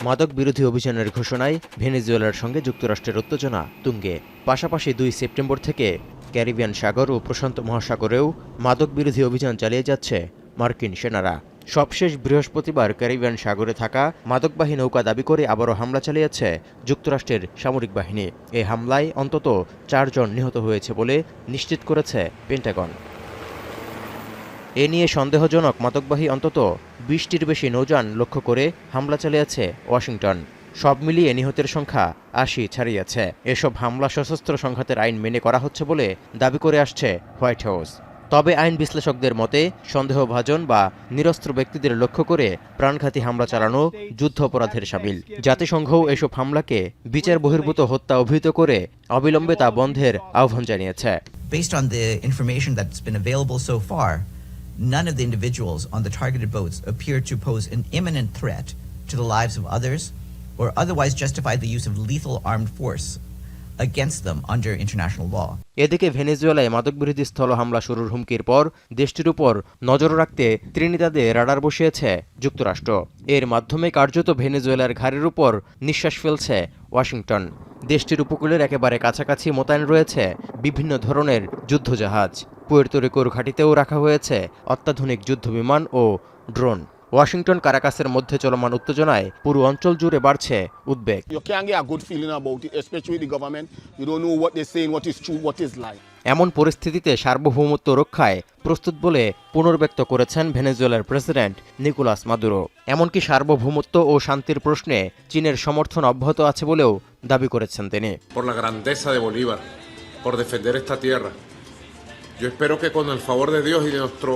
মাদক বিরোধী অভিযানের ঘোষণায় ভেনেজুয়েলার সঙ্গে যুক্তরাষ্ট্রের উত্তেজনা তুঙ্গে। পাশাপাশি 2 সেপ্টেম্বর থেকে ক্যারিবিয়ান সাগর ও প্রশান্ত মহাসাগরেও মাদক বিরোধী অভিযান চালিয়ে যাচ্ছে মার্কিন সেনারা। সবশেষ বৃহস্পতিবার ক্যারিবিয়ান সাগরে থাকা মাদকবাহী নৌকা দাবি করে আবারও হামলা চালিয়েছে যুক্তরাষ্ট্রের সামরিক বাহিনী। এই হামলায় অন্তত 4 জন নিহত হয়েছে বলে নিশ্চিত করেছে পেন্টাগন। এ নিয়ে সন্দেহজনক মাদকবাহী অন্তত 20টির বেশি নৌযান লক্ষ্য করে হামলা চালিয়েছে ওয়াশিংটন। সব মিলিয়ে নিহতের সংখ্যা 80 ছাড়িয়েছে। এসব হামলা সশস্ত্র সংঘাতের আইন মেনে করা হচ্ছে বলে দাবি করে আসছে হোয়াইট হাউস। তবে আইন বিশ্লেষকদের মতে সন্দেহভাজন বা নিরস্ত্র ব্যক্তিদের লক্ষ্য করে প্রাণঘাতী হামলা চালানো যুদ্ধ অপরাধের শামিল। জাতিসংঘও এসব হামলাকে বিচার বহির্ভূত হত্যা অভিহিত করে অবিলম্বে তা বন্ধের আহ্বান জানিয়েছে। Based on the information that's been available so far, none of the individuals on the targeted boats appear to pose an imminent threat to the lives of others or otherwise justify the use of lethal armed force against them under international law. এদিকে ভেনেজুয়েলায় মাদকবিরোধী স্থল হামলা শুরুর হুমকির পর দেশটির উপর নজর রাখতে ত্রিনিদাদে রাডার বসিয়েছে যুক্তরাষ্ট্র। এর মাধ্যমে কার্যত ভেনেজুয়েলার ঘাড়ের উপর নিঃশ্বাস ফেলছে ওয়াশিংটন। দেশটির উপকূলের একেবারে কাছাকাছি মোতায়েন রয়েছে বিভিন্ন ধরনের যুদ্ধজাহাজ। পুয়ের্তো রিকোর ঘাঁটিতেও রাখা হয়েছে অত্যাধুনিক যুদ্ধবিমান ও ড্রোন। ওয়াশিংটন কারাকাসের মধ্যে চলমান উত্তেজনায় পুরো অঞ্চল জুড়ে বাড়ছে উদ্বেগ। এমন পরিস্থিতিতে সার্বভৌমত্ব রক্ষায় প্রস্তুত বলে পুনর্ব্যক্ত করেছেন ভেনেজুয়েলার প্রেসিডেন্ট নিকোলাস মাদুরো। এমনকি সার্বভৌমত্ব ও শান্তির প্রশ্নে চীনের সমর্থন অব্যাহত আছে বলেও দাবি করেছেন তিনি। Yo espero que con el favor de Dios y de nuestro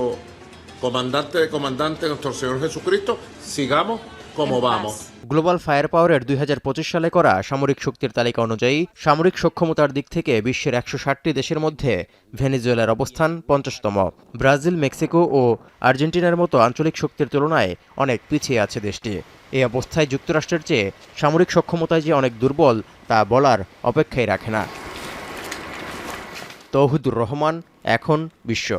comandante, nuestro Señor Jesucristo, sigamos como vamos. Global fire পাওয়ারের 2025 সালে করা সামরিক শক্তির তালিকা অনুযায়ী সামরিক সক্ষমতার দিক থেকে বিশ্বের 160টি দেশের মধ্যে ভেনেজুয়েলার অবস্থান 50তম। ব্রাজিল, মেক্সিকো ও আর্জেন্টিনার মতো আঞ্চলিক শক্তির তুলনায় অনেক পিছিয়ে আছে দেশটি। এই অবস্থায় যুক্তরাষ্ট্রের চেয়ে সামরিক সক্ষমতায় যে অনেক দুর্বল তা বলার অপেক্ষাই রাখে না। তৌহিদুর রহমান, এখন বিশ্ব।